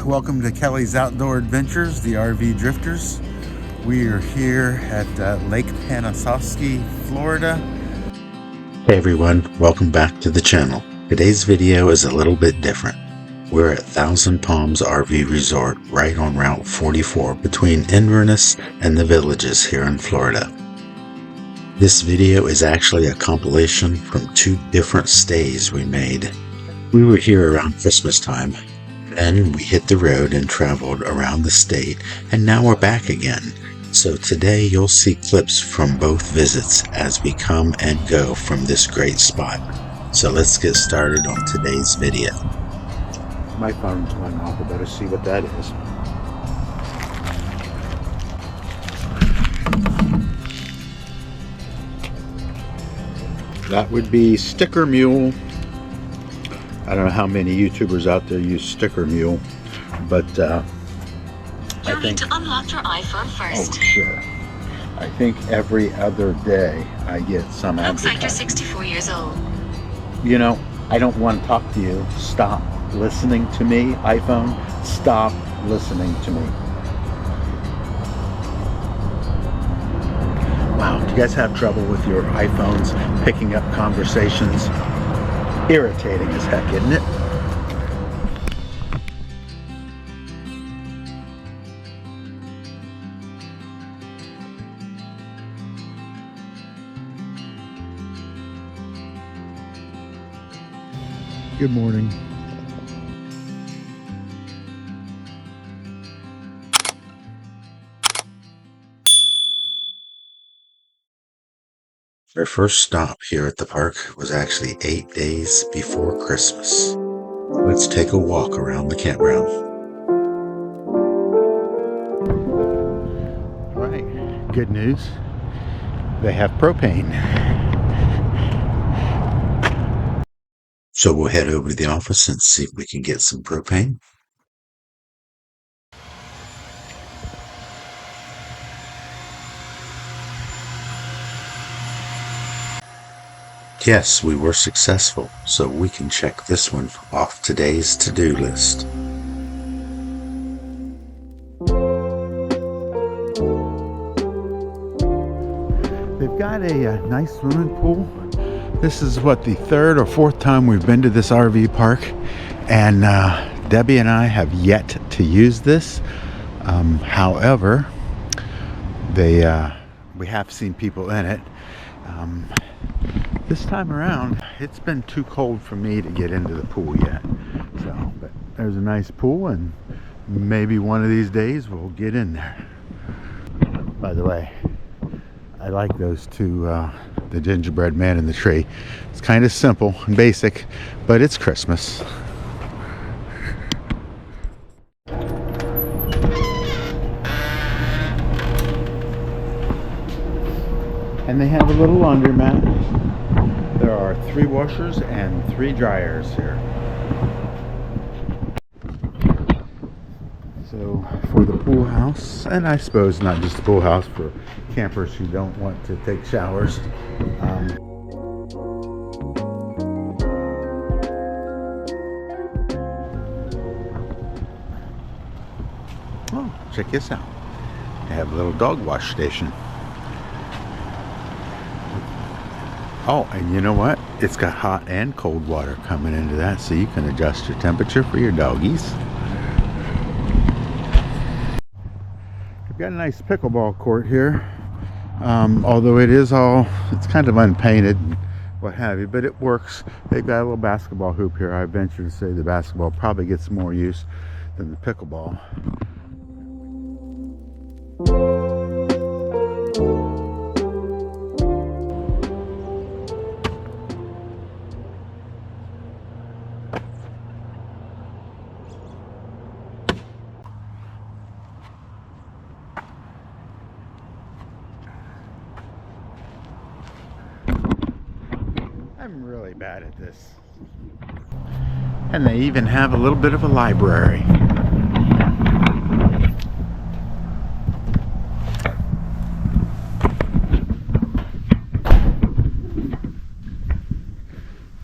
welcome to Kelly's Outdoor Adventures, the RV Drifters. We are here at Lake Panasoffkee, Florida. Hey everyone, welcome back to the channel. Today's video is a little bit different. We're at Thousand Palms RV Resort right on Route 44 between Inverness and the Villages here in Florida. This video is actually a compilation from 2 different stays we made. We were here around Christmas time. Then we hit the road and traveled around the state, and now we're back again. So today you'll see clips from both visits as we come and go from this great spot. So let's get started on today's video. My phone's going off, I better see what that is. That would be Sticker Mule. I don't know how many YouTubers out there use Sticker Mule, but You'll need to unlock your iPhone first. Oh, sure. I think every other day I get some advertising. Looks like you're 64 years old. You know, I don't want to talk to you. Stop listening to me, iPhone. Stop listening to me. Wow, do you guys have trouble with your iPhones picking up conversations? Irritating as heck, isn't it? Good morning. Our first stop here at the park was actually 8 days before Christmas. Let's take a walk around the campground. All right, good news. They have propane. So we'll head over to the office and see if we can get some propane. Yes, we were successful, so we can check this one off today's to-do list. They've got a nice swimming pool. This is what, the 3rd or 4th time we've been to this RV park, and Debbie and I have yet to use this. However, we have seen people in it. This time around, it's been too cold for me to get into the pool yet. So, but there's a nice pool, and maybe one of these days we'll get in there. By the way, I like those 2, the gingerbread man and the tree. It's kind of simple and basic, but it's Christmas. And they have a little laundromat. There are 3 washers and 3 dryers here. So for the pool house, and I suppose not just the pool house, for campers who don't want to take showers. Oh, check this out. They have a little dog wash station. Oh, and you know what? It's got hot and cold water coming into that, so you can adjust your temperature for your doggies. We've got a nice pickleball court here. Although it's kind of unpainted and what have you, but it works. They've got a little basketball hoop here. I venture to say the basketball probably gets more use than the pickleball. I'm really bad at this. And they even have a little bit of a library.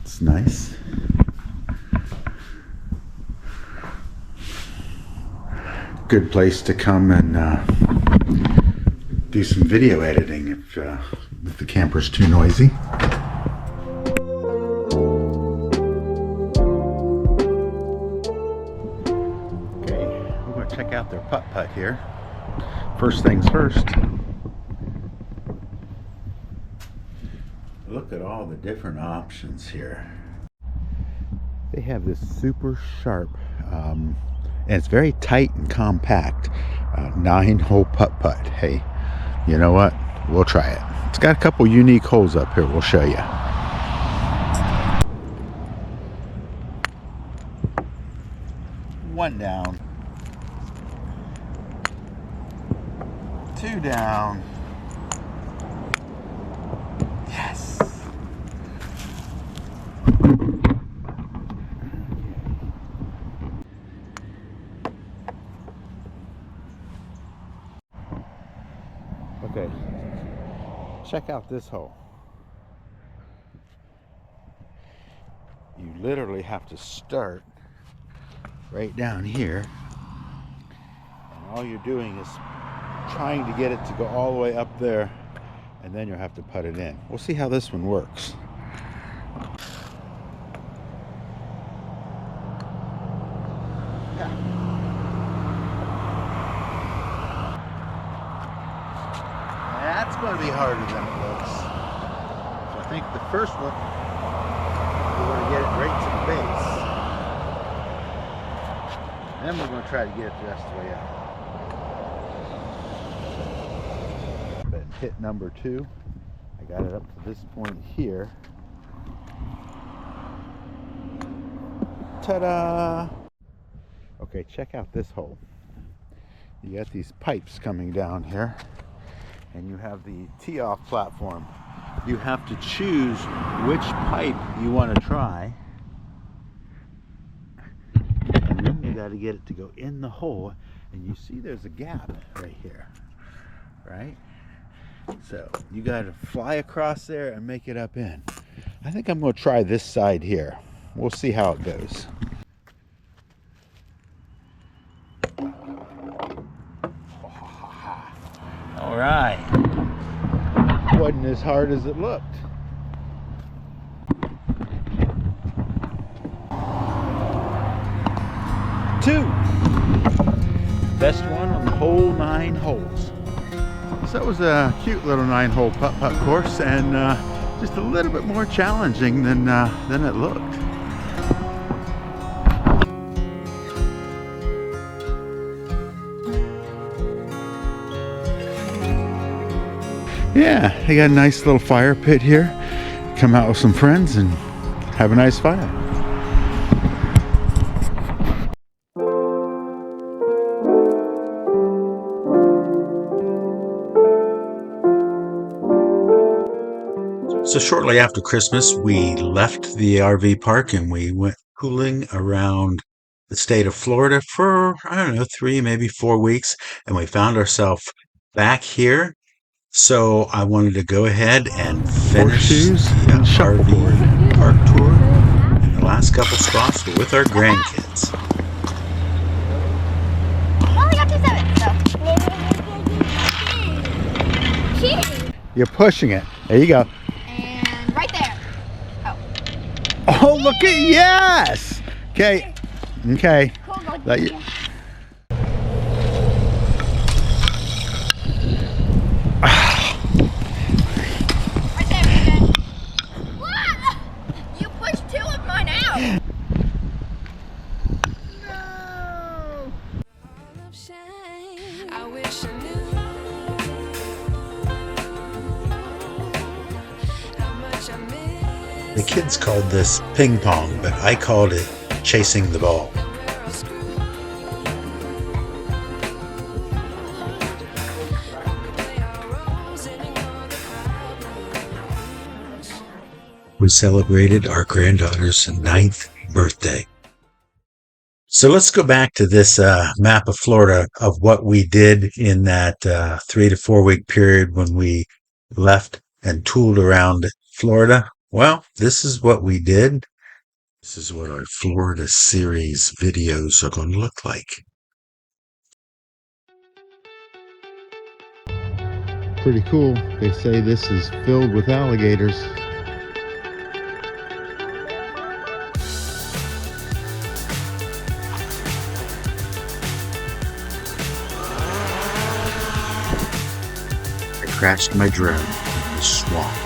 It's nice. good place to come and do some video editing if the camper's too noisy. Okay, we're going to check out their putt-putt here. First things first. Look at all the different options here. They have this super sharp, and it's very tight and compact, 9-hole putt-putt. Hey, you know what? We'll try it. It's got a couple unique holes up here. We'll show you. One down. Two down. Yes. Okay, check out this hole. You literally have to start right down here, and all you're doing is trying to get it to go all the way up there, and then you'll have to putt it in. We'll see how this one works. That's going to be harder than it looks. So I think the first one, we're going to get it right to the base. Then we're going to try to get it the rest of the way out. But hit number 2. I got it up to this point here. Ta-da! Okay, check out this hole. You got these pipes coming down here, and you have the tee-off platform. You have to choose which pipe you want to try, and then you got to get it to go in the hole, and you see there's a gap right here, right? So you got to fly across there and make it up in. I think I'm going to try this side here. We'll see how it goes. All right. Wasn't as hard as it looked. Two. Best one on the whole 9 holes. So it was a cute little 9-hole putt-putt course, and just a little bit more challenging than it looked. Yeah, they got a nice little fire pit here. Come out with some friends and have a nice fire. So shortly after Christmas, we left the RV park and we went cooling around the state of Florida for, I don't know, 3, maybe 4 weeks. And we found ourselves back here. So I wanted to go ahead and finish the RV park tour. And the last couple spots were with our grandkids. Only got 2 7, so. You're pushing it. There you go. And right there. Oh, look at, yes! Okay. Okay. Cool, go. Let you. Right there, man. What? You pushed 2 of mine out. No! I wish I knew how much I miss. The kids called this ping pong, but I called it chasing the ball. Where I screw. Play our roles and ignore the problems. We celebrated our granddaughter's 9th birthday. So let's go back to this map of Florida of what we did in that 3 to 4 week period when we left and tooled around Florida. Well, this is what we did. This is what our Florida series videos are going to look like. pretty cool. They say this is filled with alligators. I crashed my drone in the swamp.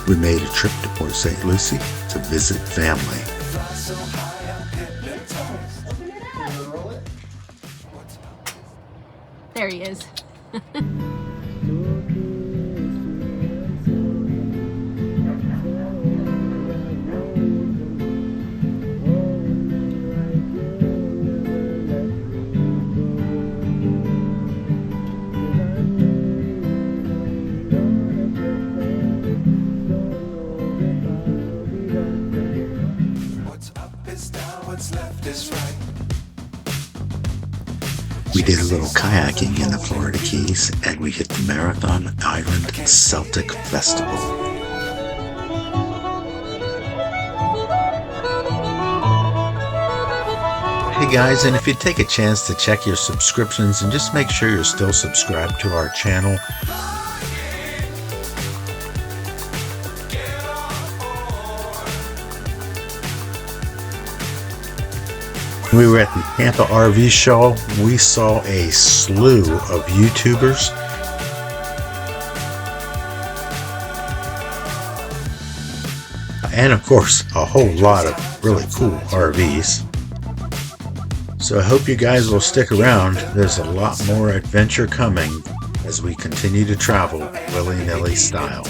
We made a trip to Port St. Lucie to visit family. There he is. We did a little kayaking in the Florida Keys, and we hit the Marathon Island Celtic Festival. Hey guys, and if you take a chance to check your subscriptions and just make sure you're still subscribed to our channel. We were at the Tampa RV show. We saw a slew of YouTubers. And of course, a whole lot of really cool RVs. So I hope you guys will stick around. There's a lot more adventure coming as we continue to travel Willy-Nilly style.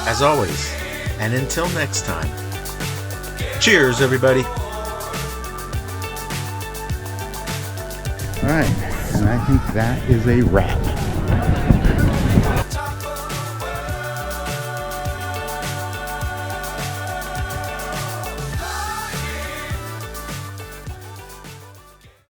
As always, and until next time, cheers everybody. All right, and I think that is a wrap.